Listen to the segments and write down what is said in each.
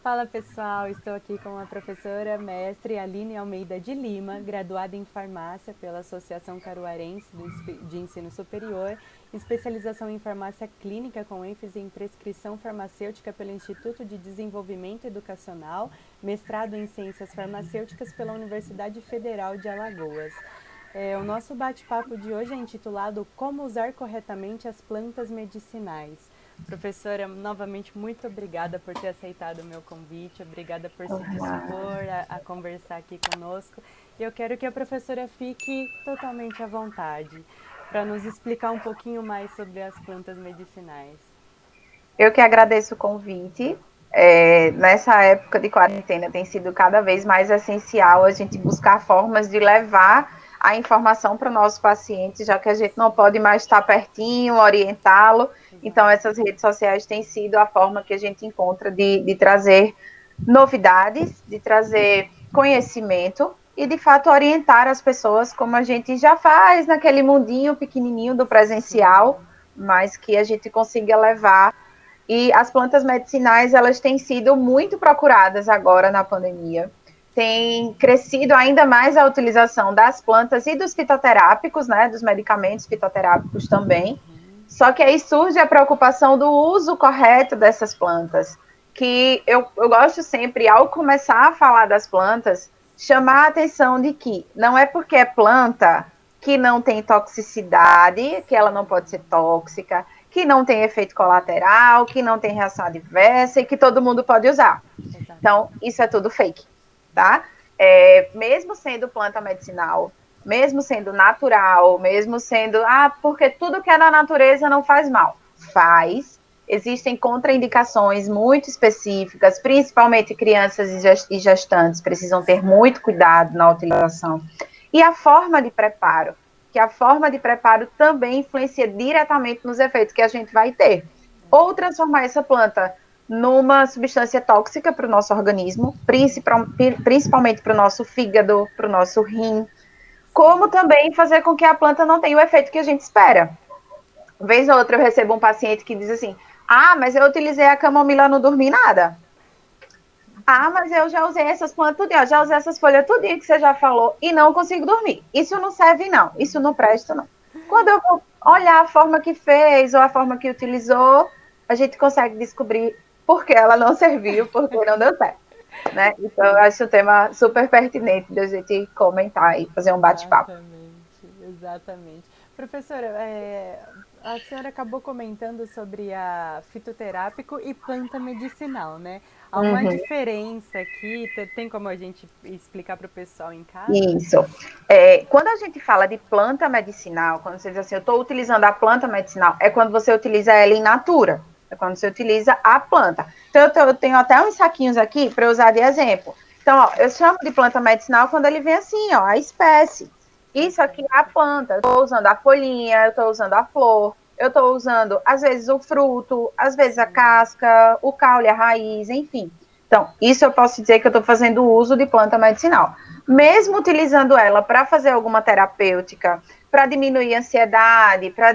Fala pessoal, estou aqui com a professora mestre Aline Almeida de Lima, graduada em farmácia pela Associação Caruarense de Ensino Superior, especialização em farmácia clínica com ênfase em prescrição farmacêutica pelo Instituto de Desenvolvimento Educacional, mestrado em ciências farmacêuticas pela Universidade Federal de Alagoas. O nosso bate-papo de hoje é intitulado Como usar corretamente as plantas medicinais. Professora, novamente, muito obrigada por ter aceitado o meu convite, obrigada por se dispor a conversar aqui conosco. Eu quero que a professora fique totalmente à vontade para nos explicar um pouquinho mais sobre as plantas medicinais. Eu que agradeço o convite. Nessa época de quarentena tem sido cada vez mais essencial a gente buscar formas de levar a informação para o nosso paciente, já que a gente não pode mais estar pertinho, orientá-lo. Então, Exato. essas redes sociais têm sido a forma que a gente encontra de trazer novidades, de trazer conhecimento e, de fato, orientar as pessoas como a gente já faz naquele mundinho pequenininho do presencial, Sim. mas que a gente consiga levar. E as plantas medicinais, elas têm sido muito procuradas agora na pandemia. Tem crescido ainda mais a utilização das plantas e dos fitoterápicos, né, dos medicamentos fitoterápicos também. Uhum. Só que aí surge a preocupação do uso correto dessas plantas, que eu gosto sempre, ao começar a falar das plantas, chamar a atenção de que não é porque é planta que não tem toxicidade, que ela não pode ser tóxica, que não tem efeito colateral, que não tem reação adversa e que todo mundo pode usar. Então, Exatamente. isso é tudo fake, tá? Mesmo sendo planta medicinal, mesmo sendo natural, mesmo sendo, porque tudo que é da natureza não faz mal. Faz. Existem contraindicações muito específicas, principalmente crianças e gestantes precisam ter muito cuidado na utilização. E a forma de preparo, que a forma de preparo também influencia diretamente nos efeitos que a gente vai ter. Ou Exato. transformar essa planta numa substância tóxica para o nosso organismo, principalmente para o nosso fígado, para o nosso rim, como Sim. também fazer com que a planta não tenha o efeito que a gente espera. Vez ou outra eu recebo um paciente que diz assim: mas eu utilizei a camomila, não dormi nada. Mas eu já usei essas plantas tudinho, já usei essas folhas tudinho que você já falou e não consigo dormir. Isso não serve, não. Isso não presta, não. Quando eu vou olhar a forma que fez ou a forma que utilizou, a gente consegue descobrir por que ela não serviu, por que não deu certo. Né? Então, eu Sim. acho o tema super pertinente de a gente comentar e fazer um bate-papo. Exatamente, exatamente. Professora, a senhora acabou comentando sobre a fitoterápico e planta medicinal, né? Há uma Uhum. diferença aqui, tem como a gente explicar para o pessoal em casa? Isso. Quando a gente fala de planta medicinal, quando você diz assim, eu estou utilizando a planta medicinal, é quando você utiliza ela in natura. É quando você utiliza a planta. Então, eu tenho até uns saquinhos aqui para usar de exemplo. Então, ó, eu chamo de planta medicinal quando ele vem assim, ó, a espécie. Tá Isso aqui é a certo. planta. Eu estou usando a folhinha, eu estou usando a flor, eu estou usando, às vezes, o fruto, às vezes a Sim. casca, o caule, a raiz, enfim. Então, isso eu posso dizer que eu estou fazendo uso de planta medicinal. Mesmo utilizando ela para fazer alguma terapêutica, para diminuir a ansiedade, para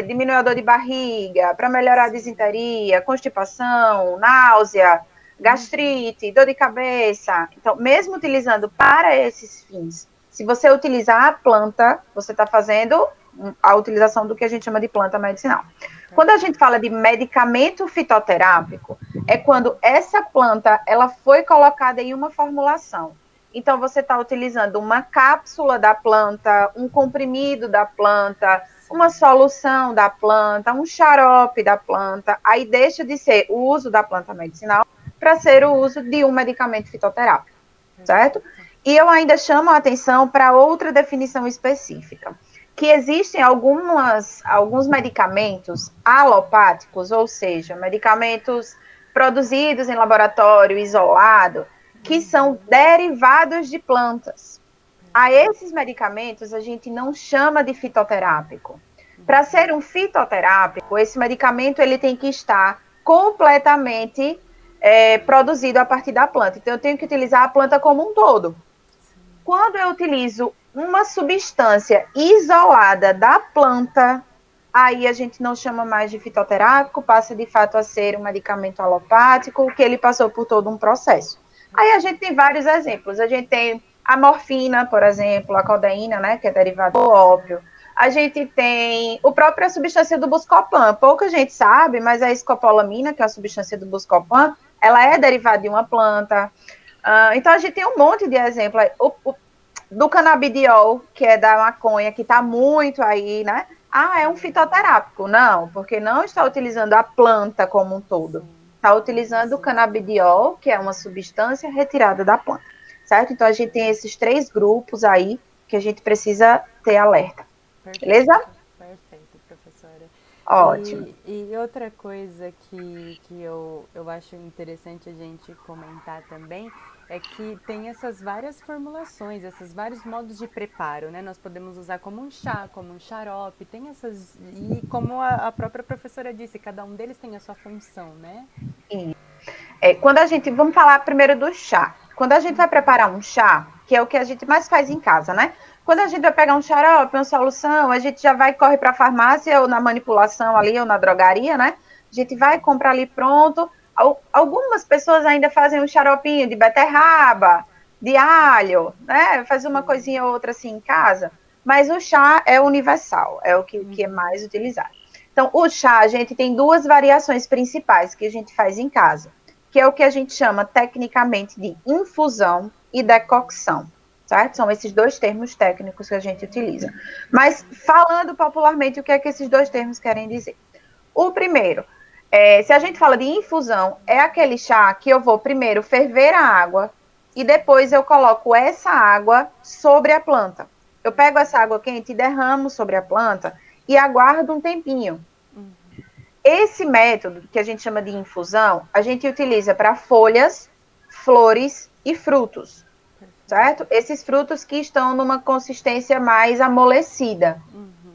diminuir a dor de barriga, para melhorar a Sim. disenteria, constipação, náusea, Uhum. gastrite, dor de cabeça. Então, mesmo utilizando para esses fins, se você utilizar a planta, você está fazendo a utilização do que a gente chama de planta medicinal. Quando a gente Perfeito. fala de medicamento fitoterápico, é quando essa planta ela foi colocada em uma formulação. Então, você está utilizando uma cápsula da planta, um comprimido da planta, uma Sim. solução da planta, um xarope da planta. Aí deixa de ser o uso da planta medicinal para ser o uso de um medicamento fitoterápico, certo? Perfeito. E eu ainda chamo a atenção para outra definição específica, que existem alguns medicamentos alopáticos, ou seja, medicamentos produzidos em laboratório, isolado, que são Uhum. derivados de plantas. A Perfeito. esses medicamentos a gente não chama de fitoterápico. Para ser um fitoterápico, esse medicamento ele tem que estar completamente produzido a partir da planta. Então, eu tenho que utilizar a planta como um todo. Sim. Quando eu utilizo uma substância isolada da planta, aí a gente não chama mais de fitoterápico, passa de fato a ser um medicamento alopático, que ele passou por todo um processo. Aí a gente tem vários exemplos. A gente tem a morfina, por exemplo, a codeína, né, que é derivada do ópio. A gente tem a própria substância do Buscopan. Pouca gente sabe, mas a escopolamina, que é a substância do Buscopan, ela é derivada de uma planta. Então a gente tem um monte de exemplos. Do canabidiol, que é da maconha, que está muito aí, né? Ah, é um fitoterápico. Não, porque não está utilizando a planta como um todo. Está utilizando o canabidiol, que é uma substância retirada da planta, certo? Então, a gente tem esses 3 grupos aí que a gente precisa ter alerta. Perfeito, Beleza? perfeito, professora. Ótimo. E outra coisa que eu acho interessante a gente comentar também é que tem essas várias formulações, esses vários modos de preparo, né? Nós podemos usar como um chá, como um xarope, tem essas. E como a própria professora disse, cada um deles tem a sua função, né? Quando a gente. Vamos falar primeiro do chá. Quando a gente vai preparar um chá, que é o que a gente mais faz em casa, né? Quando a gente vai pegar um xarope, uma solução, a gente já vai corre para a farmácia ou na manipulação ali ou na drogaria, né? A gente vai comprar ali pronto. Algumas pessoas ainda fazem um xaropinho de beterraba, de alho, né? Faz uma coisinha ou outra assim em casa. Mas o chá é universal, é o que é mais utilizado. Então, o chá, a gente tem 2 variações principais que a gente faz em casa, que é o que a gente chama tecnicamente de infusão e decocção, certo? São esses 2 termos técnicos que a gente utiliza. Mas, falando popularmente, o que é que esses 2 termos querem dizer? O primeiro, se a gente fala de infusão, é aquele chá que eu vou primeiro ferver a água e depois eu coloco essa água sobre a planta. Eu pego essa água quente e derramo sobre a planta e aguardo um tempinho. Esse método, que a gente chama de infusão, a gente utiliza para folhas, flores e frutos, certo? Esses frutos que estão numa consistência mais amolecida.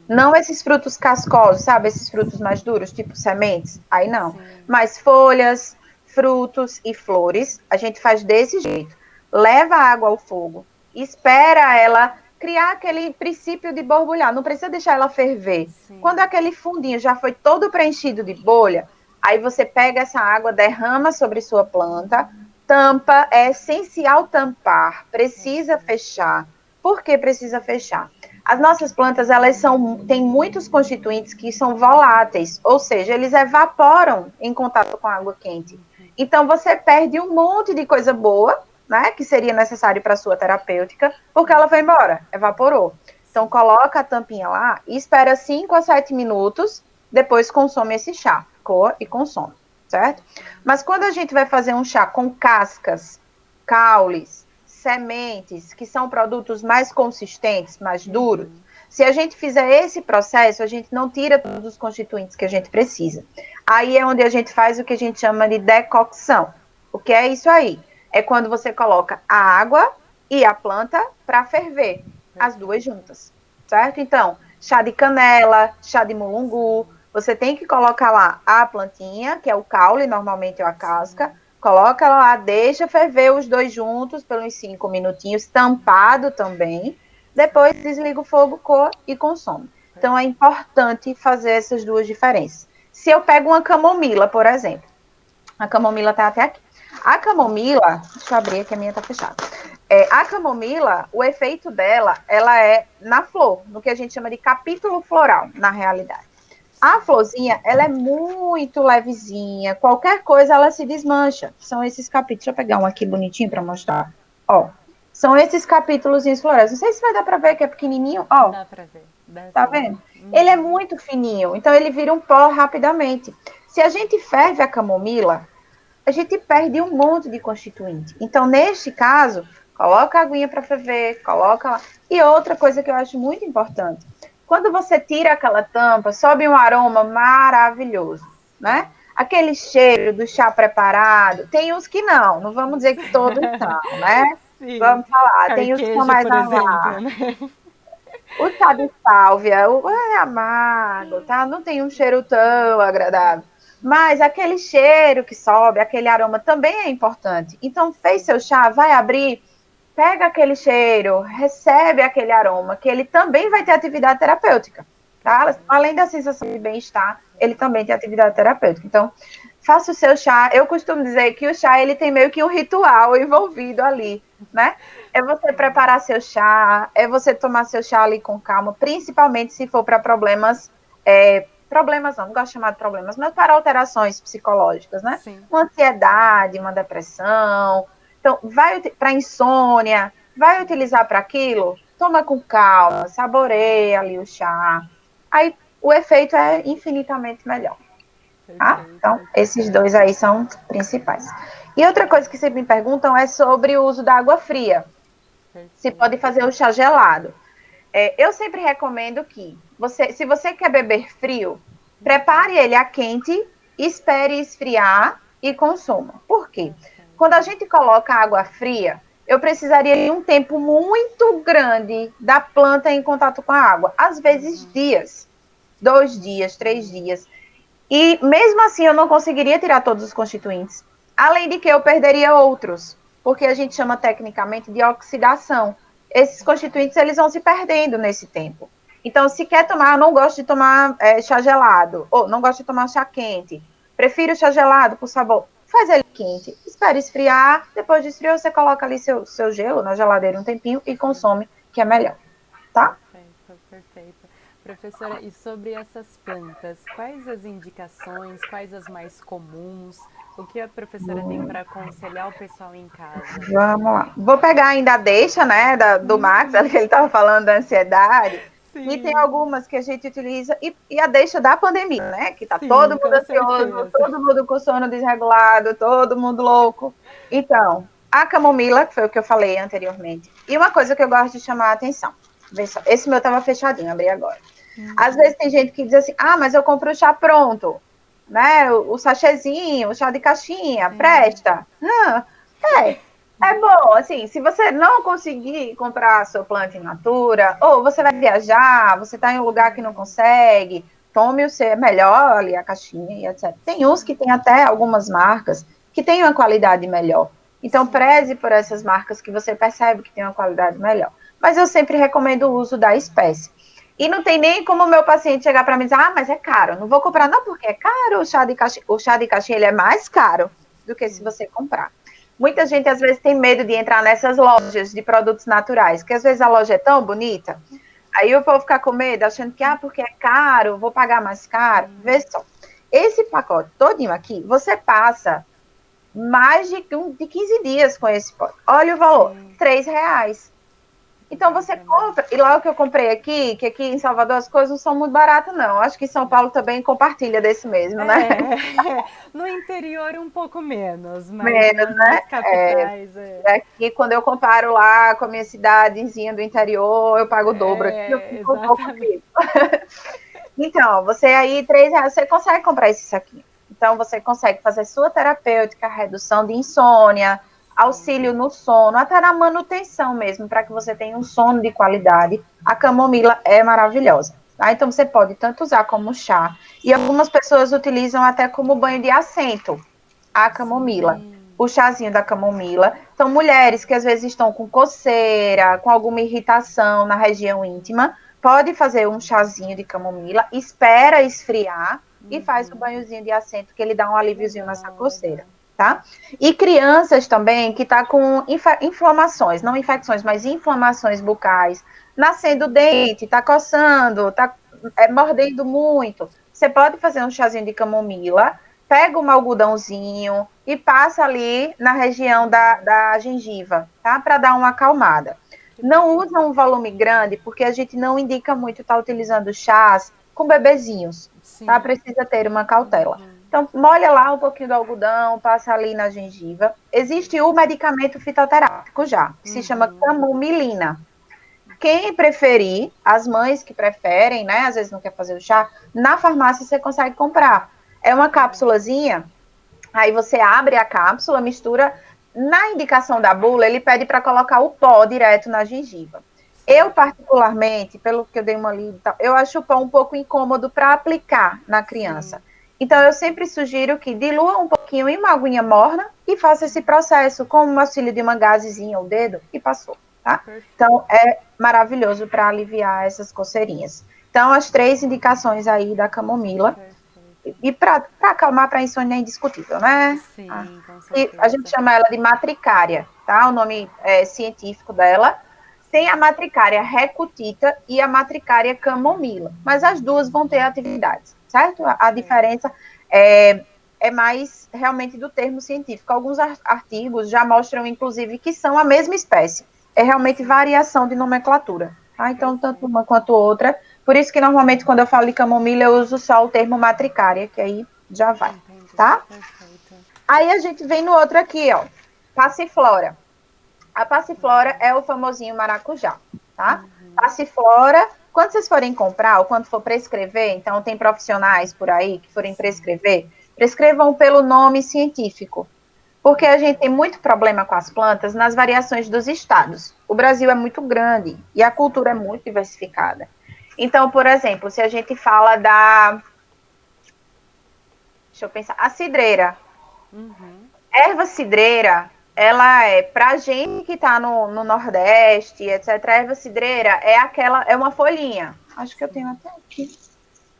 Não esses frutos cascosos, sabe? Esses frutos mais duros, tipo sementes. Aí não. Sim. Mas folhas, frutos e flores, a gente faz desse jeito. Leva a água ao fogo, espera ela criar aquele princípio de borbulhar. Não precisa deixar ela ferver. Sim. Quando aquele fundinho já foi todo preenchido de bolha, aí você pega essa água, derrama sobre sua planta, tampa, é essencial tampar, precisa fechar. Por que precisa fechar? As nossas plantas, elas têm muitos constituintes que são voláteis, ou seja, eles evaporam em contato com a água quente. Então, você perde um monte de coisa boa, né, que seria necessário para a sua terapêutica, porque ela foi embora, evaporou. Então, coloca a tampinha lá e espera 5 a 7 minutos, depois consome esse chá, coa e consome, certo? Mas quando a gente vai fazer um chá com cascas, caules, sementes, que são produtos mais consistentes, mais duros, se a gente fizer esse processo, a gente não tira todos os constituintes que a gente precisa. Aí é onde a gente faz o que a gente chama de decocção. O que é isso aí? É quando você coloca a água e a planta para ferver, as 2 juntas, certo? Então, chá de canela, chá de mulungu, você tem que colocar lá a plantinha, que é o caule, normalmente é a casca, coloca lá, deixa ferver os 2 juntos por uns 5 minutinhos, tampado também. Depois desliga o fogo, coa e consome. Então é importante fazer essas 2 diferenças. Se eu pego uma camomila, por exemplo, a camomila está até aqui. A camomila, deixa eu abrir que a minha está fechada. A camomila, o efeito dela, ela é na flor, no que a gente chama de capítulo floral, na realidade. A florzinha, ela é muito levezinha, qualquer coisa ela se desmancha. São esses capítulos, deixa eu pegar um aqui bonitinho para mostrar. Ó, são esses capítulos florais. Não sei se vai dar para ver que é pequenininho, ó. Dá para ver. Tá vendo? Ele é muito fininho, então ele vira um pó rapidamente. Se a gente ferve a camomila, a gente perde um monte de constituinte. Então, neste caso, coloca a aguinha para ferver, coloca lá. E outra coisa que eu acho muito importante, quando você tira aquela tampa, sobe um aroma maravilhoso, né? Aquele cheiro do chá preparado. Tem uns que não vamos dizer que todos são, né? Sim. Vamos falar, tem os que são Carqueja, mais por exemplo, amargos. né? O chá de sálvia é amargo, tá? Não tem um cheiro tão agradável. Mas aquele cheiro que sobe, aquele aroma também é importante. Então, fez seu chá, vai abrir, pega aquele cheiro, recebe aquele aroma, que ele também vai ter atividade terapêutica. tá? Além da sensação de bem-estar, ele também tem atividade terapêutica. Então, faça o seu chá. Eu costumo dizer que o chá, ele tem meio que um ritual envolvido ali, né? É você preparar seu chá, é você tomar seu chá ali com calma, principalmente se for para problemas, problemas não gosto de chamar de problemas, mas para alterações psicológicas, né? Sim. Uma ansiedade, uma depressão. Então, vai para insônia, vai utilizar para aquilo? Toma com calma, saboreia ali o chá. Aí o efeito é infinitamente melhor. Tá? Perfeito, Então, esses dois aí são principais. E outra coisa que sempre me perguntam é sobre o uso da água fria. Se perfeito. pode fazer o chá gelado. Eu sempre recomendo que, se você quer beber frio, prepare ele a quente, espere esfriar e consuma. Por quê? Quando a gente coloca água fria, eu precisaria de um tempo muito grande da planta em contato com a água. Às vezes dias, 2 dias, 3 dias. E mesmo assim eu não conseguiria tirar todos os constituintes. Além de que eu perderia outros, porque a gente chama tecnicamente de oxidação. Esses constituintes eles vão se perdendo nesse tempo. Então, se quer tomar, eu não gosto de tomar chá gelado, ou não gosto de tomar chá quente, prefiro chá gelado por sabor. Faz ele quente, espera esfriar, depois de esfriar você coloca ali seu gelo na geladeira um tempinho e consome, que é melhor, tá? Perfeito, perfeito. Professora, e sobre essas plantas, quais as indicações, quais as mais comuns? O que a professora tem para aconselhar o pessoal em casa? Vamos lá. Vou pegar ainda a deixa, né, do Max, que ele estava falando da ansiedade. E tem Sim, algumas que a gente utiliza, e a deixa da pandemia, né? Que tá todo sim, mundo com ansioso, certeza. todo mundo com sono desregulado, todo mundo louco. Então, a camomila, que foi o que eu falei anteriormente. E uma coisa que eu gosto de chamar a atenção. Vê só, esse meu tava fechadinho, abri agora. Às vezes tem gente que diz assim, mas eu compro o chá pronto, né? O sachêzinho, o chá de caixinha, Sim, presta. É, é bom, assim, se você não conseguir comprar a sua planta in natura, ou você vai viajar, você está em um lugar que não consegue, tome o seu, é melhor ali a caixinha e etc. Tem uns que tem até algumas marcas que têm uma qualidade melhor. Então, preze por essas marcas que você percebe que tem uma qualidade melhor. Mas eu sempre recomendo o uso da espécie. E não tem nem como o meu paciente chegar para mim e dizer, mas é caro, não vou comprar não, porque é caro o chá de caixinha, ele é mais caro do que se você comprar. Muita gente, às vezes, tem medo de entrar nessas lojas de produtos naturais, que às vezes a loja é tão bonita, aí o povo fica com medo, achando que, porque é caro, vou pagar mais caro. Vê só, esse pacote todinho aqui, você passa mais de 15 dias com esse pote. Olha o valor, sim. R$ 3. Então você Exatamente. compra, e lá o que eu comprei aqui, que aqui em Salvador as coisas não são muito baratas, não. Acho que São Paulo também compartilha desse mesmo, né? No interior um pouco menos, mas Menos, nas né? capitais Aqui, quando eu comparo lá com a minha cidadezinha do interior, eu pago o dobro. Aqui eu fico um pouco exatamente. triste. Então, você aí, R$ 3, você consegue comprar esse saquinho. Então, você consegue fazer sua terapêutica, redução de insônia, auxílio no sono, até na manutenção mesmo, para que você tenha um sono de qualidade. A camomila é maravilhosa. Tá? Então, você pode tanto usar como chá, e algumas pessoas utilizam até como banho de assento a camomila, o chazinho da camomila. Então, mulheres que às vezes estão com coceira, com alguma irritação na região íntima, pode fazer um chazinho de camomila, espera esfriar e faz o banhozinho de assento, que ele dá um alíviozinho nessa Legal, coceira, legal. tá? E crianças também que tá com inflamações, não infecções, mas inflamações bucais, nascendo dente, tá coçando, tá mordendo muito. Você pode fazer um chazinho de camomila, pega um algodãozinho e passa ali na região da gengiva, tá? Para dar uma acalmada. Que Não bacana. usa um volume grande, porque a gente não indica muito estar utilizando chás com bebezinhos, tá? Sim. Precisa ter uma cautela. Então, molha lá um pouquinho do algodão, passa ali na gengiva. Existe o medicamento fitoterápico já, que se chama camomilina. Quem preferir, as mães que preferem, né? Às vezes não quer fazer o chá, na farmácia você consegue comprar. É uma cápsulazinha, aí você abre a cápsula, mistura. Na indicação da bula, ele pede para colocar o pó direto na gengiva. Eu, particularmente, pelo que eu dei uma lida, eu acho o pó um pouco incômodo para aplicar na criança. Então, eu sempre sugiro que dilua um pouquinho em uma aguinha morna e faça esse processo com o auxílio de uma gazezinha ao dedo e passou, tá? Então, Perfeito. é maravilhoso para aliviar essas coceirinhas. Então, as 3 indicações aí da camomila. Perfeito. E para acalmar, para insônia é indiscutível, né? Sim, com E a gente certeza. chama ela de matricária, tá? O nome científico dela. Tem a matricária recutita e a matricária camomila, mas as duas vão ter atividades, certo? A diferença é mais realmente do termo científico. Alguns artigos já mostram, inclusive, que são a mesma espécie. É realmente variação de nomenclatura, tá? Então, tanto uma quanto outra. Por isso que, normalmente, quando eu falo de camomila, eu uso só o termo matricária, que aí já vai, Entendi. tá? Perfeito. Aí a gente vem no outro aqui, ó. Passiflora. A passiflora é o famosinho maracujá, tá? Passiflora, quando vocês forem comprar ou quando for prescrever, então tem profissionais por aí que forem prescrever, prescrevam pelo nome científico. Porque a gente tem muito problema com as plantas nas variações dos estados. O Brasil é muito grande e a cultura é muito diversificada. Então, por exemplo, se a gente fala da. Deixa eu pensar. A cidreira. Erva cidreira, ela é, pra gente que tá no Nordeste, etc., a erva cidreira é aquela, é uma folhinha. Acho que eu tenho até aqui.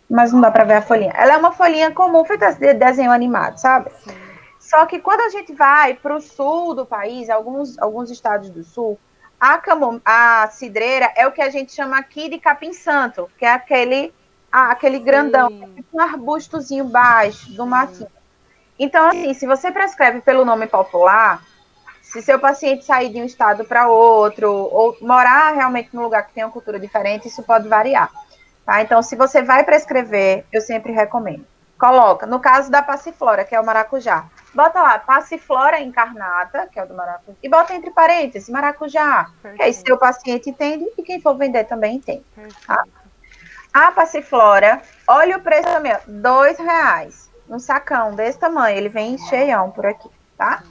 Mas não dá pra ver a folhinha. Ela é uma folhinha comum, feita de desenho animado, sabe? Sim. Só que quando a gente vai pro sul do país, alguns estados do sul, a cidreira é o que a gente chama aqui de capim-santo, que é aquele grandão, Sim. um arbustozinho baixo do matinho. Então, assim, se você prescreve pelo nome popular, se seu paciente sair de um estado para outro, ou morar realmente num lugar que tem uma cultura diferente, isso pode variar. Tá? Então, se você vai prescrever, eu sempre recomendo. Coloca, no caso da passiflora, que é o maracujá, bota lá, passiflora incarnata, que é o do maracujá, e bota entre parênteses, maracujá, que aí seu paciente entende e quem for vender também entende. Tá? A passiflora, olha o preço também, R$ 2. Um sacão desse tamanho, ele vem cheião por aqui, tá?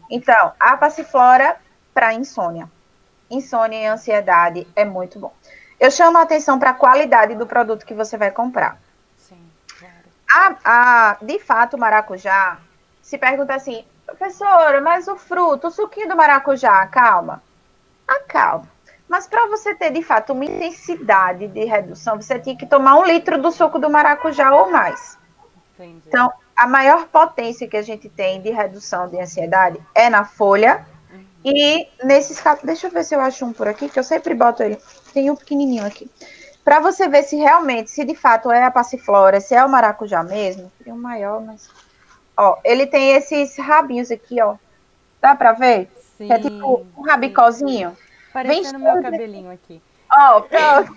Então, a passiflora para insônia. Insônia e ansiedade é muito bom. Eu chamo a atenção para a qualidade do produto que você vai comprar. Sim, claro. De fato, o maracujá, se pergunta assim, professora, mas o fruto, o suquinho do maracujá, calma. Acalma. Mas para você ter, de fato, uma intensidade de redução, você tinha que tomar 1 litro do suco do maracujá ou mais. Entendi. Então, a maior potência que a gente tem de redução de ansiedade é na folha. E nesses casos, deixa eu ver se eu acho um por aqui, que eu sempre boto ele. Tem um pequenininho aqui. Para você ver se realmente, se de fato é a passiflora, se é o maracujá mesmo. Tem um maior, mas. Ó, ele tem esses rabinhos aqui, ó. Dá para ver? Que é tipo Sim, um sim. rabicozinho. Vem Parecendo meu cheio de. cabelinho aqui. Ó, pronto.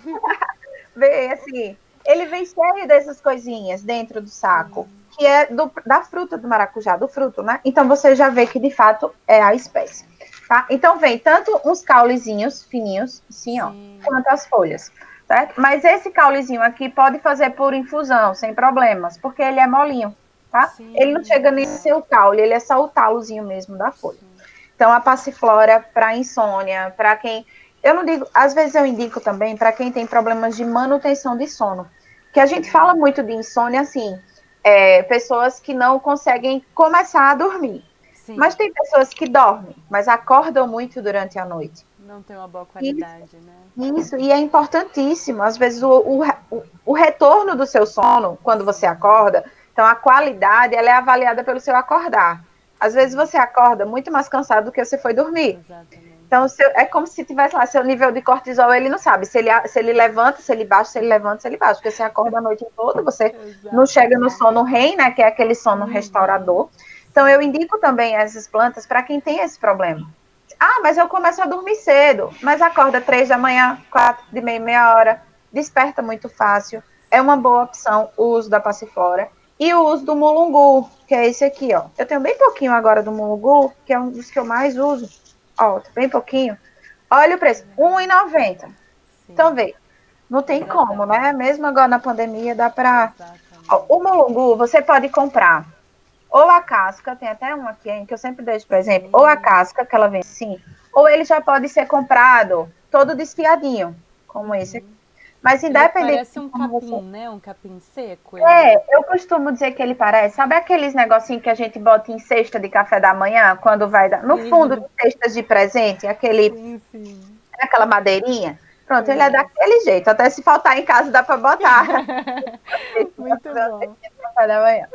Vem assim. Ele vem cheio dessas coisinhas dentro do saco, que é da fruta do maracujá, do fruto, né? Então você já vê que de fato é a espécie. Tá? Então vem tanto uns caulezinhos fininhos, assim, ó, Sim. quanto as folhas. Certo? Mas esse caulezinho aqui pode fazer por infusão, sem problemas, porque ele é molinho, tá? Ele não Sim, chega nem a legal. ser o caule, ele é só o talozinho mesmo da folha. Então, a passiflora para insônia, para quem. Eu não digo, às vezes eu indico também para quem tem problemas de manutenção de sono. Que a gente fala muito de insônia, assim, pessoas que não conseguem começar a dormir. Sim. Mas tem pessoas que dormem, mas acordam muito durante a noite. Não tem uma boa Isso, qualidade, né? isso, e é importantíssimo. Às vezes, o retorno do seu sono, quando você acorda, então a qualidade ela é avaliada pelo seu acordar. Às vezes você acorda muito mais cansado do que você foi dormir. Exatamente. Então, é como se tivesse lá, seu nível de cortisol, ele não sabe se ele levanta, se ele baixa, se ele levanta, se ele baixa. Porque você acorda a noite toda, você não chega no Exatamente. sono REM, né, que é aquele sono restaurador. Então, eu indico também essas plantas para quem tem esse problema. Ah, mas eu começo a dormir cedo, mas acorda 3 da manhã, 4 de meia hora, desperta muito fácil. É uma boa opção o uso da passiflora. E o uso do mulungu, que é esse aqui, ó. Eu tenho bem pouquinho agora do mulungu, que é um dos que eu mais uso. Ó, bem pouquinho. Olha o preço, R$ 1,90. Então, vê, não tem como, né? Exatamente. Mesmo agora na pandemia, dá para. O Exatamente. mulungu, você pode comprar ou a casca, tem até um aqui, hein, que eu sempre deixo, por exemplo, ou a Sim. casca, que ela vem assim, ou ele já pode ser comprado todo desfiadinho, como esse aqui. Mas Ele independente parece de um como você. capim, né? Um capim seco, ele. Eu costumo dizer que ele parece, sabe aqueles negocinhos que a gente bota em cesta de café da manhã, quando vai dar. No fundo de Sim, cestas de presente, aquele, sim, sim. aquela madeirinha. Pronto, ele é daquele jeito. Até se faltar em casa, dá para botar. Muito bom. Café da manhã.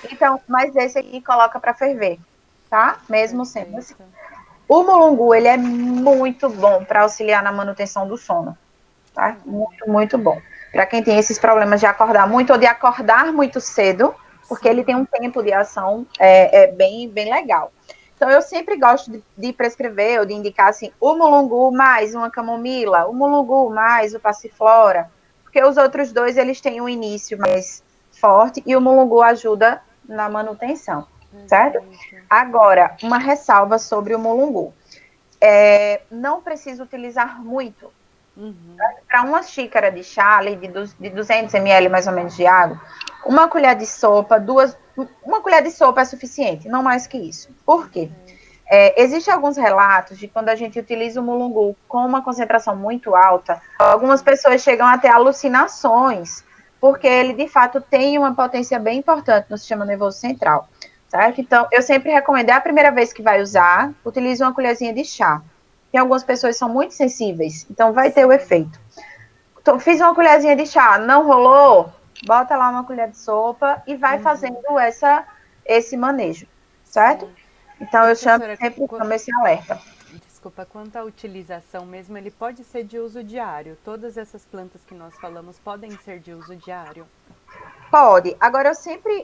Então, mas esse aqui coloca para ferver, tá? Mesmo sendo assim. Perfeito. O mulungu, ele é muito bom para auxiliar na manutenção do sono, tá? Muito, muito bom. Para quem tem esses problemas de acordar muito ou de acordar muito cedo, porque ele tem um tempo de ação bem, bem legal. Então, eu sempre gosto de prescrever ou de indicar assim, o mulungu mais uma camomila, o mulungu mais o passiflora, porque os outros dois, eles têm um início mais forte e o mulungu ajuda na manutenção, certo? Agora, uma ressalva sobre o mulungu. Não precisa utilizar muito. Para uma xícara de chá, ali, de 200 ml mais ou menos de água, uma colher de sopa, uma colher de sopa é suficiente, não mais que isso. Por quê? Existem alguns relatos de quando a gente utiliza o mulungu com uma concentração muito alta, algumas pessoas chegam a ter alucinações, porque ele, de fato, tem uma potência bem importante no sistema nervoso central, certo? Então, eu sempre recomendo, é a primeira vez que vai usar, utilize uma colherzinha de chá. Tem algumas pessoas que são muito sensíveis, então vai ter o efeito. Então, fiz uma colherzinha de chá, não rolou? Bota lá uma colher de sopa e vai fazendo esse manejo, certo? Sim. Então, eu Professora, sempre chamo esse alerta. desculpa, quanto à utilização mesmo, ele pode ser de uso diário. Todas essas plantas que nós falamos podem ser de uso diário? Pode. Agora,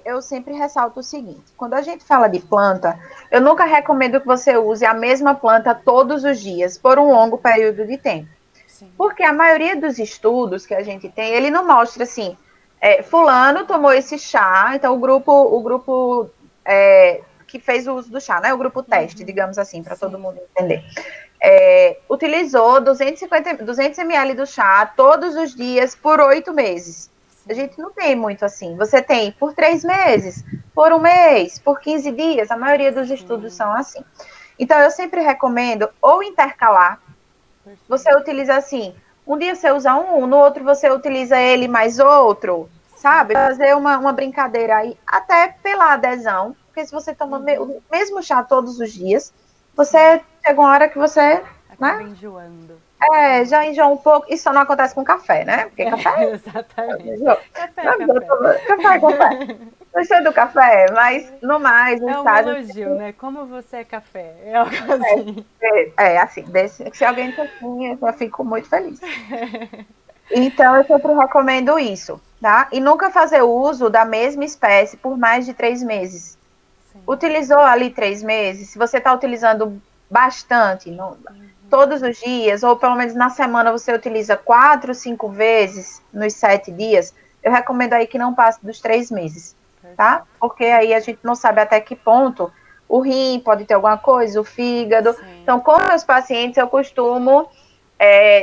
eu sempre ressalto o seguinte: quando a gente fala de planta, eu nunca recomendo que você use a mesma planta todos os dias, por um longo período de tempo. Sim. Porque a maioria dos estudos que a gente tem, ele não mostra assim, fulano tomou esse chá, então o grupo que fez o uso do chá, né? O grupo teste, digamos assim, para todo mundo entender. Utilizou 200 ml do chá todos os dias por 8 meses. A gente não tem muito assim. Você tem por 3 meses, por um mês, por 15 dias. A maioria dos estudos são assim. Então, eu sempre recomendo ou intercalar. Você utiliza assim, um dia você usa um, no outro você utiliza ele mais outro, sabe? Fazer uma brincadeira aí, até pela adesão, porque se você toma o mesmo chá todos os dias, você chega uma hora que você, acaba né? enjoando. Já enjoa um pouco. Isso só não acontece com café, né? Porque café. Exatamente. Café é Não, café. café é café. Gostei do café, mas no mais, no É um estágio. elogio, né? Como você é café. É algo assim. Assim, se alguém diz assim, eu fico muito feliz. Então, eu sempre recomendo isso, tá? E nunca fazer uso da mesma espécie por mais de 3 meses. Sim. Utilizou ali 3 meses, se você está utilizando bastante, todos os dias, ou pelo menos na semana você utiliza 4, 5 vezes nos 7 dias, eu recomendo aí que não passe dos 3 meses, tá? Porque aí a gente não sabe até que ponto o rim pode ter alguma coisa, o fígado. Sim. Então, com meus pacientes, eu costumo,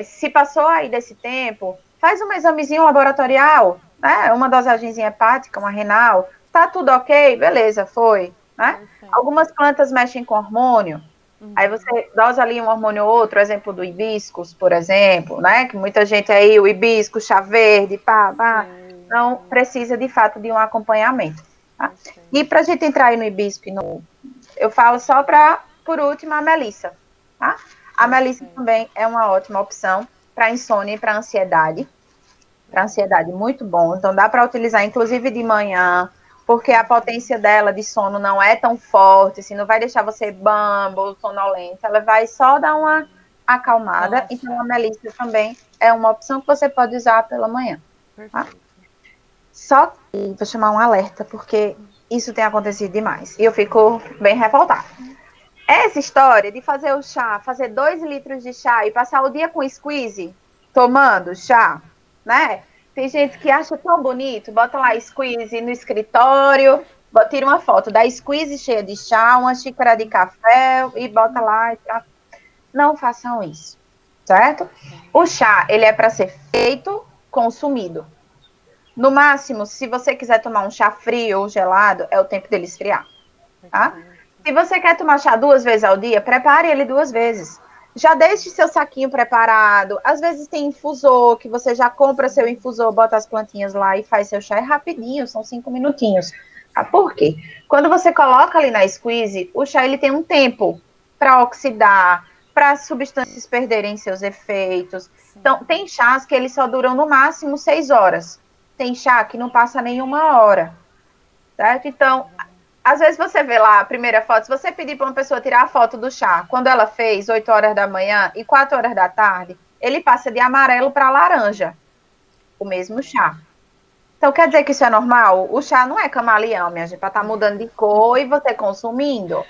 se passou aí desse tempo, faz um examezinho laboratorial, né? Uma dosagemzinha hepática, uma renal, tá tudo ok? Beleza, foi, né? Algumas plantas mexem com hormônio, aí você dosa ali um hormônio ou outro, exemplo do hibiscus, por exemplo, né? Que muita gente aí, o hibiscus, chá verde, não precisa de fato de um acompanhamento. Tá? E para a gente entrar aí no hibisco, eu falo só por último, a melissa. Tá? A melissa também é uma ótima opção para insônia e para ansiedade. Para ansiedade, muito bom. Então, dá para utilizar, inclusive, de manhã, porque a potência dela de sono não é tão forte, assim, não vai deixar você bambo, sonolento. Ela vai só dar uma acalmada. Então, a melissa também é uma opção que você pode usar pela manhã. Tá? Só que vou chamar um alerta, porque isso tem acontecido demais. E eu fico bem revoltada. Essa história de fazer o chá, fazer 2 litros de chá e passar o dia com squeeze, tomando chá, né? Tem gente que acha tão bonito, bota lá squeeze no escritório, tira uma foto da squeeze cheia de chá, uma xícara de café e bota lá. Não façam isso, certo? O chá, ele é para ser feito, consumido. No máximo, se você quiser tomar um chá frio ou gelado, é o tempo dele esfriar, tá? Se você quer tomar chá 2 vezes ao dia, prepare ele 2 vezes. Já deixe seu saquinho preparado. Às vezes tem infusor, que você já compra seu infusor, bota as plantinhas lá e faz seu chá. É rapidinho, são 5 minutinhos. Tá? Por quê? Quando você coloca ali na squeeze, o chá ele tem um tempo para oxidar, para as substâncias perderem seus efeitos. Sim. Então, tem chás que eles só duram no máximo 6 horas. Tem chá que não passa nenhuma hora, certo? Então, às vezes você vê lá a primeira foto, se você pedir para uma pessoa tirar a foto do chá, quando ela fez 8 horas da manhã e 4 horas da tarde, ele passa de amarelo para laranja, o mesmo chá. Então, quer dizer que isso é normal? O chá não é camaleão, minha gente, para estar mudando de cor e você consumindo.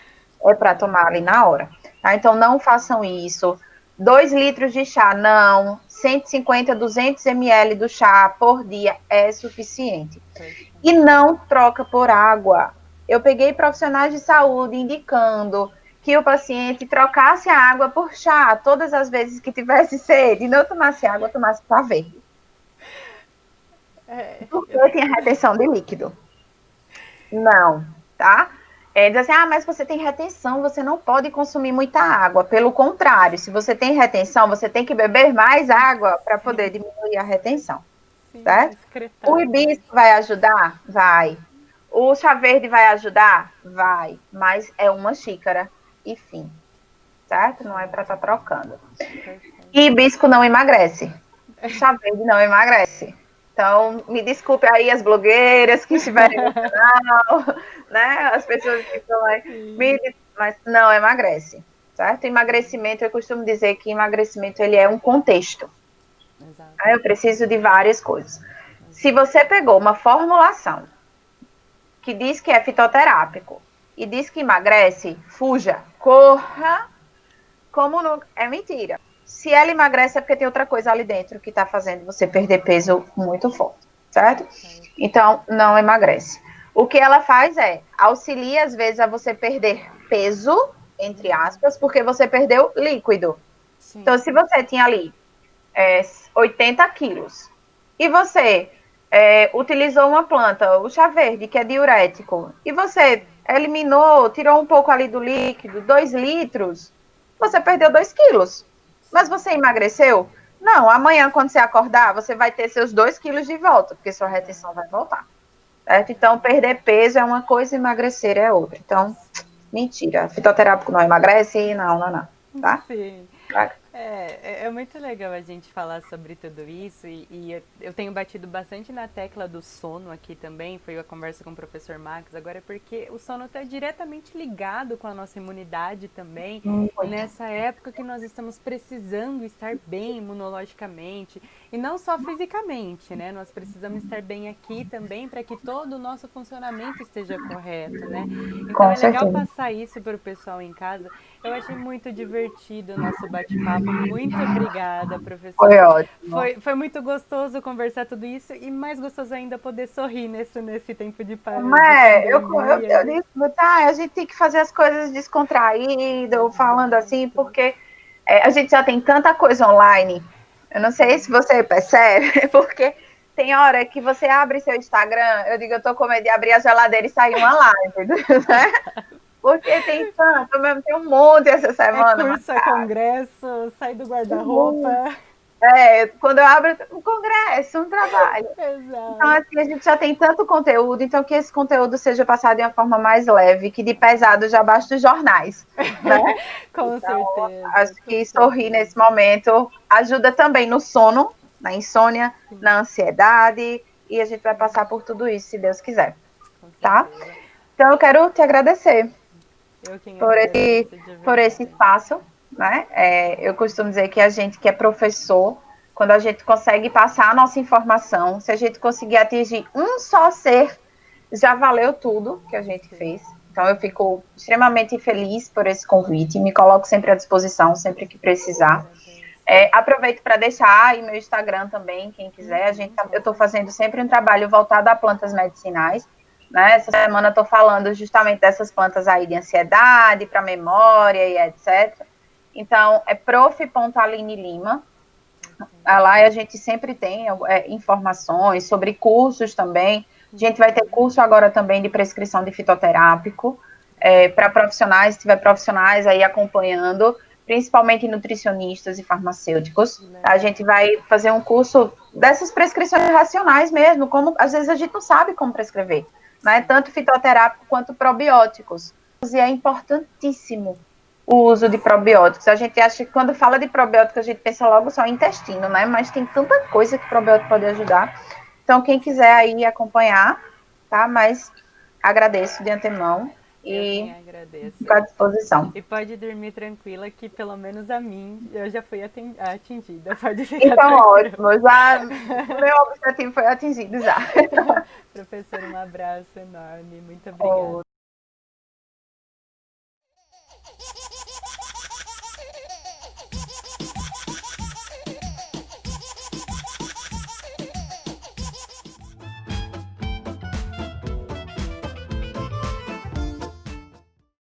É para tomar ali na hora. Tá? Então, não façam isso. 2 litros de chá, não. 150, 200 ml do chá por dia é suficiente. E não troca por água. Eu peguei profissionais de saúde indicando que o paciente trocasse a água por chá todas as vezes que tivesse sede. E não tomasse água, tomasse chá verde. Porque eu tinha retenção de líquido. Não, tá? Diz assim, mas você tem retenção, você não pode consumir muita água. Pelo contrário, se você tem retenção, você tem que beber mais água para poder diminuir a retenção. Sim, certo? O hibisco vai ajudar? Vai. O chá verde vai ajudar? Vai. Mas é uma xícara e fim. Certo? Não é para estar trocando. E hibisco não emagrece. Chá verde não emagrece. Então, me desculpe aí as blogueiras que estiverem no canal, né? As pessoas que estão aí. Mas não emagrece. Certo? Emagrecimento, eu costumo dizer que emagrecimento ele é um contexto. Exato. Eu preciso de várias coisas. Se você pegou uma formulação que diz que é fitoterápico e diz que emagrece, fuja, corra, como não... É mentira. Se ela emagrece é porque tem outra coisa ali dentro que está fazendo você perder peso muito forte, certo? Então, não emagrece. O que ela faz é auxilia, às vezes, a você perder peso, entre aspas, porque você perdeu líquido. Sim. Então, se você tinha ali 80 quilos e você utilizou uma planta, o chá verde, que é diurético, e você eliminou, tirou um pouco ali do líquido, 2 litros, você perdeu 2 quilos. Mas você emagreceu? Não, amanhã quando você acordar, você vai ter seus 2 quilos de volta, porque sua retenção vai voltar. Certo? Então, perder peso é uma coisa, emagrecer é outra. Então, mentira. Fitoterápico não emagrece? Não. Tá? Sim. É muito legal a gente falar sobre tudo isso e eu tenho batido bastante na tecla do sono aqui também, foi a conversa com o professor Max agora, porque o sono está diretamente ligado com a nossa imunidade também, e nessa época que nós estamos precisando estar bem imunologicamente, e não só fisicamente, né, nós precisamos estar bem aqui também para que todo o nosso funcionamento esteja correto, né, então é legal passar isso para o pessoal em casa. Eu achei muito divertido o nosso bate-papo. Muito obrigada, professora. Foi ótimo. Foi muito gostoso conversar tudo isso e mais gostoso ainda poder sorrir nesse tempo de pandemia. Eu digo, a gente tem que fazer as coisas descontraído, falando assim, porque a gente já tem tanta coisa online. Eu não sei se você percebe, porque tem hora que você abre seu Instagram, eu digo, eu tô com medo de abrir a geladeira e sair uma live, né? Porque tem tanto, mesmo tem um monte essa semana. Curso, congresso, sai do guarda-roupa. Quando eu abro um congresso, um trabalho. Exato. Então, assim, a gente já tem tanto conteúdo, então que esse conteúdo seja passado de uma forma mais leve, que de pesado já basta os jornais, né? Com certeza. Acho que sorrir nesse momento ajuda também no sono, na insônia, na ansiedade, e a gente vai passar por tudo isso, se Deus quiser, tá? Então, eu quero te agradecer por esse espaço, né? Eu costumo dizer que a gente que é professor, quando a gente consegue passar a nossa informação, se a gente conseguir atingir um só ser, já valeu tudo que a gente fez. Então, eu fico extremamente feliz por esse convite, me coloco sempre à disposição, sempre que precisar. Aproveito para deixar aí meu Instagram também, quem quiser. Eu estou fazendo sempre um trabalho voltado a plantas medicinais. Né? Essa semana eu estou falando justamente dessas plantas aí de ansiedade, para memória e etc. Então, é prof.aline Lima. Lá a gente sempre tem informações sobre cursos também. A gente vai ter curso agora também de prescrição de fitoterápico para profissionais, se tiver profissionais aí acompanhando, principalmente nutricionistas e farmacêuticos. A gente vai fazer um curso dessas prescrições racionais mesmo, como às vezes a gente não sabe como prescrever, né? Tanto fitoterápico quanto probióticos. E é importantíssimo o uso de probióticos. A gente acha que quando fala de probiótico, a gente pensa logo só em intestino, né? Mas tem tanta coisa que probiótico pode ajudar. Então, quem quiser aí acompanhar, tá? Mas agradeço de antemão Eu quem e agradeço. fico à disposição. E pode dormir tranquila que pelo menos a mim eu já fui atingida. Pode ficar Então, tranquila. ótimo. Já, meu objetivo foi atingido já. Professora, um abraço enorme. Muito Oh, obrigada.